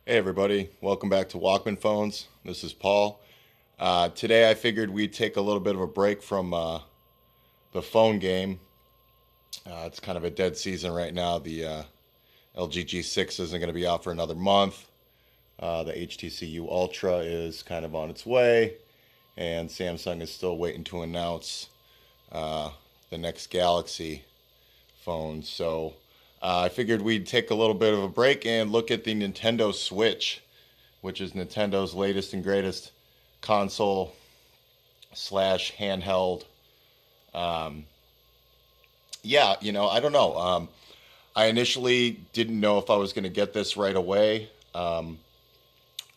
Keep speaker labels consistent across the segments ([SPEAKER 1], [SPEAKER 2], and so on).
[SPEAKER 1] Hey everybody, welcome back to Walkman Phones. This is Paul. Today I figured we'd take a little bit of a break from the phone game. It's kind of a dead season right now. The LG G6 isn't going to be out for another month. The HTC Ultra is kind of on its way, and Samsung is still waiting to announce the next Galaxy phone. So I figured we'd take a little bit of a break and look at the Nintendo Switch, which is Nintendo's latest and greatest console slash handheld. Um, I don't know. I initially didn't know if I was going to get this right away. A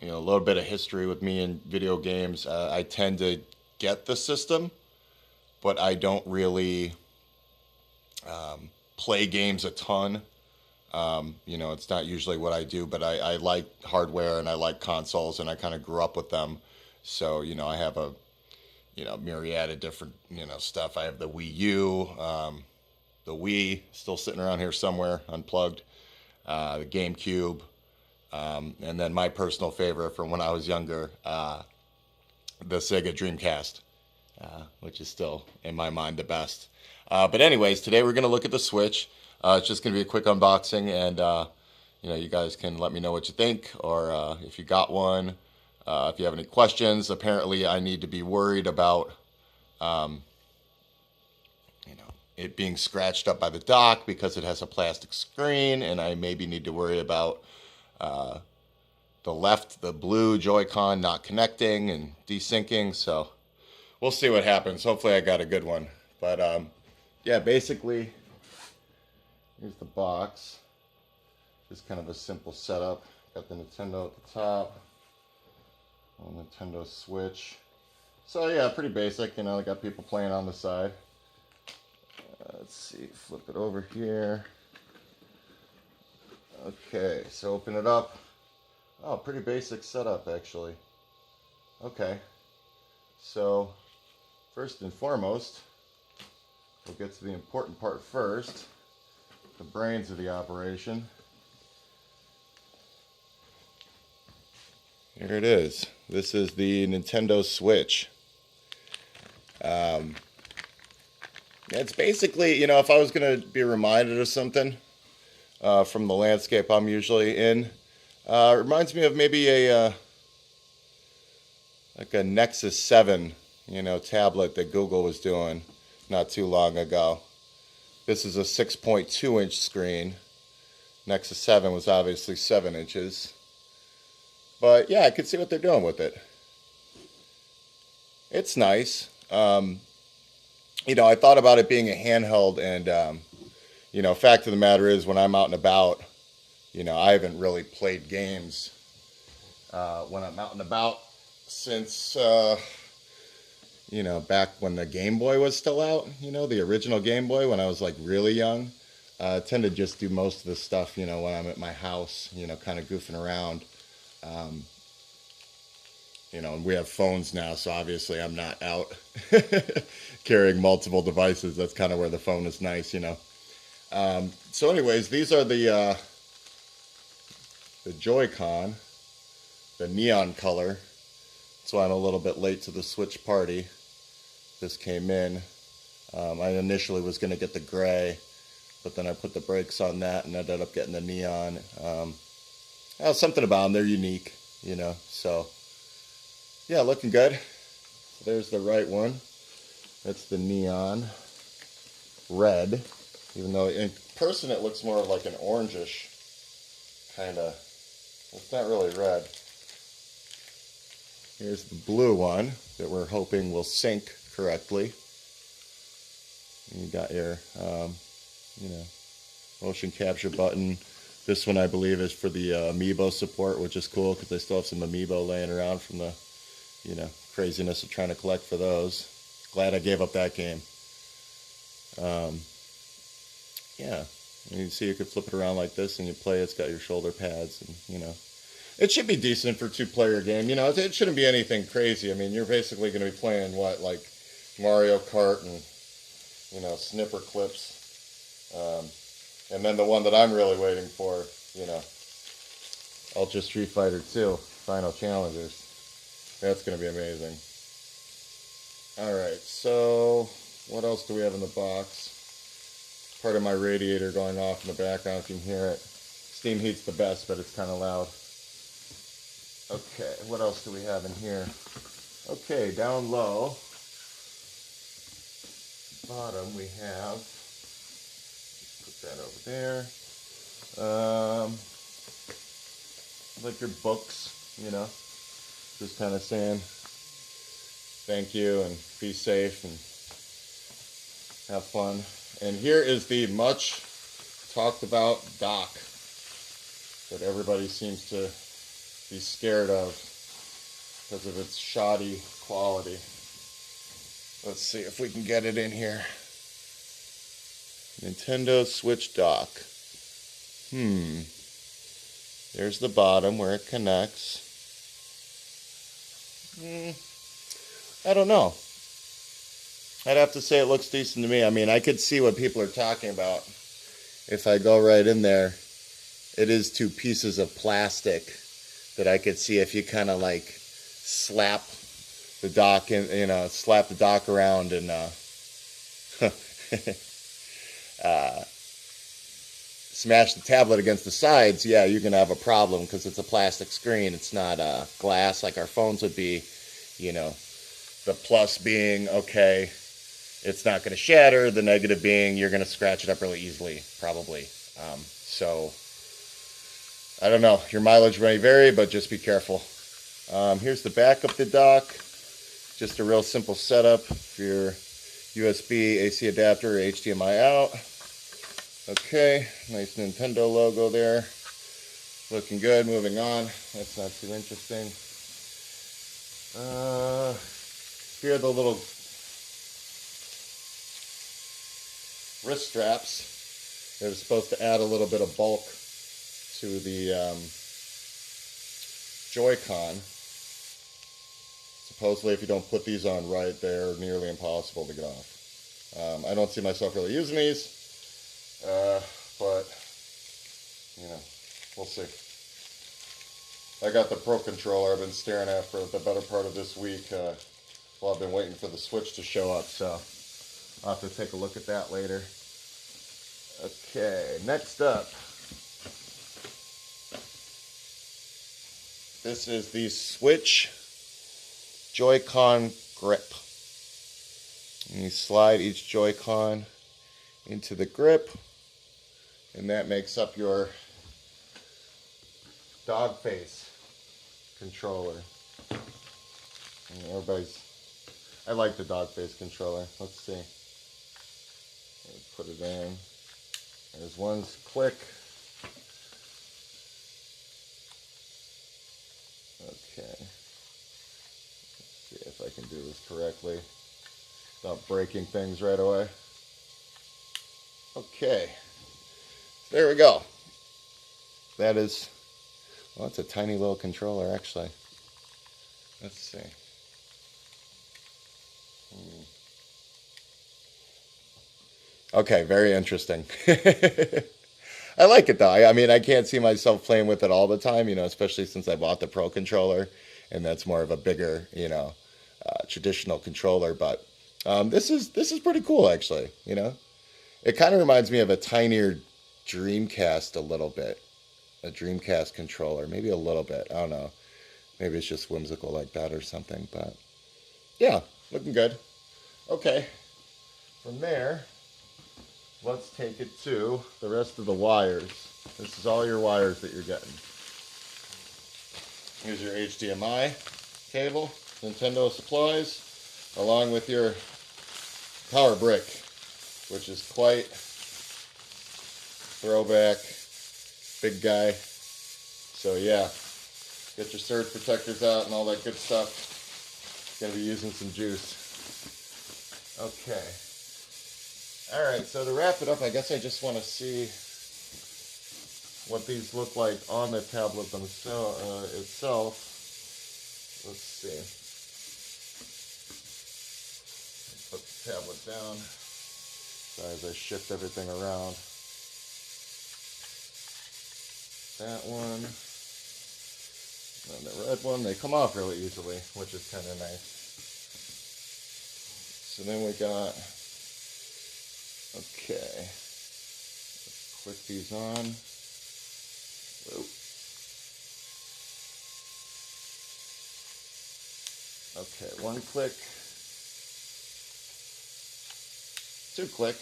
[SPEAKER 1] little bit of history with me in video games. I tend to get the system, but I don't really play games a ton. It's not usually what I do, but I like hardware and I like consoles and I kind of grew up with them. So, I have a, myriad of different, stuff. I have the Wii U, the Wii still sitting around here somewhere unplugged, the GameCube, and then my personal favorite from when I was younger, the Sega Dreamcast, which is still, in my mind, the best. But anyways, today we're going to look at the Switch. It's just going to be a quick unboxing, and you guys can let me know what you think, or if you got one, if you have any questions. Apparently, I need to be worried about, it being scratched up by the dock because it has a plastic screen, and I maybe need to worry about the blue Joy-Con not connecting and desyncing. So we'll see what happens. Hopefully, I got a good one. But basically, here's the box. Just kind of a simple setup. Got the Nintendo at the top. Nintendo Switch. So yeah, pretty basic. I got people playing on the side. Let's see, flip it over here. Okay, so open it up. Oh, pretty basic setup actually. Okay, so first and foremost, we'll get to the important part first, the brains of the operation. Here it is. This is the Nintendo Switch. It's basically, if I was going to be reminded of something from the landscape I'm usually in, it reminds me of maybe like a Nexus 7, tablet that Google was doing not too long ago. This is a 6.2 inch screen. Nexus 7 was obviously 7 inches. But yeah, I could see what they're doing with it. It's nice. I thought about it being a handheld, and fact of the matter is, when I'm out and about, I haven't really played games when I'm out and about since back when the Game Boy was still out, the original Game Boy, when I was like really young. I tend to just do most of the stuff, when I'm at my house, kind of goofing around. And we have phones now, so obviously I'm not out carrying multiple devices. That's kind of where the phone is nice, So anyways, these are the Joy-Con, the neon color. That's why I'm a little bit late to the Switch party. This came in. I initially was going to get the gray, but then I put the brakes on that and ended up getting the neon. Something about them, they're unique, so yeah, looking good. There's the right one. That's the neon red, even though in person it looks more like an orangish kind of. It's not really red. Here's the blue one that we're hoping will sync correctly. You got your, motion capture button. This one, I believe, is for the Amiibo support, which is cool because I still have some Amiibo laying around from the, craziness of trying to collect for those. Glad I gave up that game. You see you could flip it around like this and you play. It's got your shoulder pads and, it should be decent for a two-player game. It shouldn't be anything crazy. I mean, you're basically going to be playing, like Mario Kart and, snipper clips. And then the one that I'm really waiting for, Ultra Street Fighter 2 Final Challengers. That's going to be amazing. Alright, so what else do we have in the box? Part of my radiator going off in the background, if you can hear it. Steam heat's the best, but it's kind of loud. Okay, what else do we have in here? Okay, down low, bottom we have, put that over there, like your books, you know, just kind of saying thank you and be safe and have fun. And here is the much talked about dock that everybody seems to be scared of because of its shoddy quality. Let's see if we can get it in here. Nintendo Switch dock. There's the bottom where it connects. I don't know. I'd have to say it looks decent to me. I mean, I could see what people are talking about. If I go right in there, it is two pieces of plastic that I could see if you kind of like slap the dock in, you know, slap the dock around and smash the tablet against the sides. Yeah, you're gonna have a problem because it's a plastic screen. It's not glass like our phones would be. You know, the plus being okay, it's not gonna shatter. The negative being you're gonna scratch it up really easily, probably. So I don't know. Your mileage may vary, but just be careful. Here's the back of the dock. Just a real simple setup for your USB AC adapter or HDMI out. Okay, nice Nintendo logo there. Looking good. Moving on. That's not too interesting. Here are the little wrist straps. They're supposed to add a little bit of bulk to the Joy-Con. Supposedly, if you don't put these on right, they're nearly impossible to get off. I don't see myself really using these, but, you know, we'll see. I got the Pro Controller I've been staring at for the better part of this week while I've been waiting for the Switch to show up, so I'll have to take a look at that later. Okay, next up. This is the Switch Joy-Con grip. And you slide each Joy-Con into the grip, and that makes up your dog face controller. And I like the dog face controller. Let's see. Put it in. There's one click. Okay. Let's see if I can do this correctly without breaking things right away. Okay. There we go. That is, well, it's a tiny little controller actually. Let's see. Okay, very interesting. I like it though. I mean, I can't see myself playing with it all the time, you know, especially since I bought the Pro Controller, and that's more of a bigger, you know, traditional controller. But this is pretty cool, actually. You know, it kind of reminds me of a tinier Dreamcast a little bit, a Dreamcast controller, maybe a little bit. I don't know. Maybe it's just whimsical like that or something. But yeah, looking good. Okay, from there, let's take it to the rest of the wires. This is all your wires that you're getting. Here's your HDMI cable, Nintendo supplies, along with your power brick, which is quite throwback, big guy. So yeah, get your surge protectors out and all that good stuff. Gonna be using some juice. Okay. Alright, so to wrap it up, I guess I just want to see what these look like on the tablet itself. Let's see. Put the tablet down. Sorry, as I shift everything around. That one. And the red one, they come off really easily, which is kind of nice. So then we got, okay, let's click these on. Whoa. Okay, one click, two click.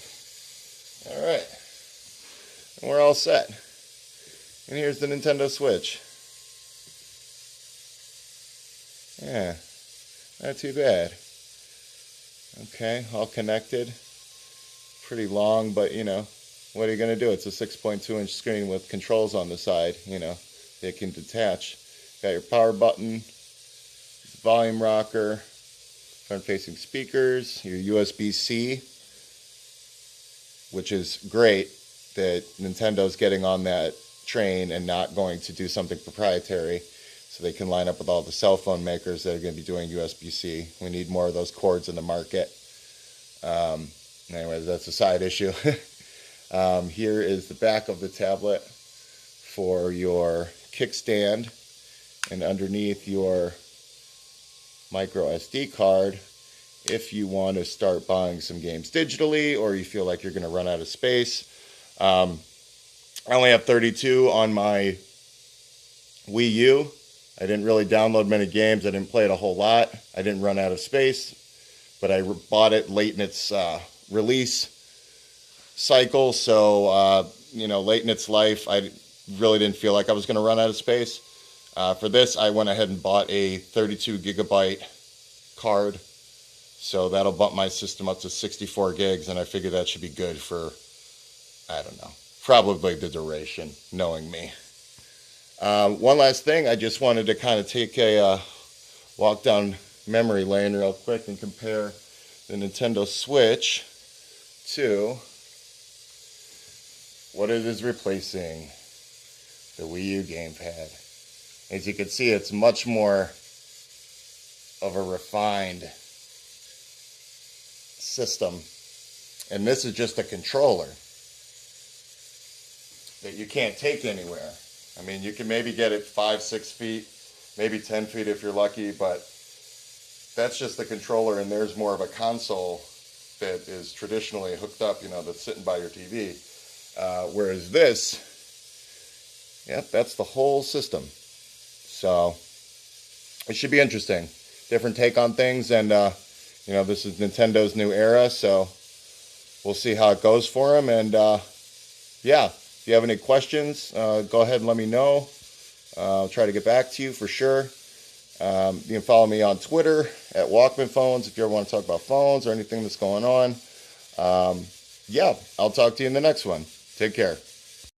[SPEAKER 1] All right, and we're all set. And here's the Nintendo Switch. Yeah, not too bad. Okay, all connected. Pretty long, but you know, what are you going to do? It's a 6.2-inch screen with controls on the side, you know, they can detach. Got your power button, volume rocker, front-facing speakers, your USB-C, which is great that Nintendo's getting on that train and not going to do something proprietary, so they can line up with all the cell phone makers that are going to be doing USB-C. We need more of those cords in the market. Anyways, that's a side issue. Here is the back of the tablet for your kickstand, and underneath your micro SD card if you want to start buying some games digitally or you feel like you're going to run out of space. I only have 32 on my Wii U. I didn't really download many games. I didn't play it a whole lot. I didn't run out of space, but I bought it late in its release cycle. So, you know, late in its life, I really didn't feel like I was going to run out of space. For this, I went ahead and bought a 32 gigabyte card. So that'll bump my system up to 64 gigs, and I figure that should be good for, I don't know, probably the duration, knowing me. One last thing, I just wanted to kind of take a walk down memory lane real quick and compare the Nintendo Switch to what it is replacing, the Wii U gamepad. As you can see, it's much more of a refined system, and this is just a controller that you can't take anywhere. I mean, you can maybe get it 5-6 feet, maybe 10 feet if you're lucky, but that's just the controller, and there's more of a console that is traditionally hooked up, you know, that's sitting by your TV. Whereas this, yep, that's the whole system. So it should be interesting. Different take on things, and you know, this is Nintendo's new era, so we'll see how it goes for them. And yeah, if you have any questions, go ahead and let me know. I'll try to get back to you for sure. You can follow me on Twitter at Walkman Phones if you ever want to talk about phones or anything that's going on. Yeah, I'll talk to you in the next one. Take care.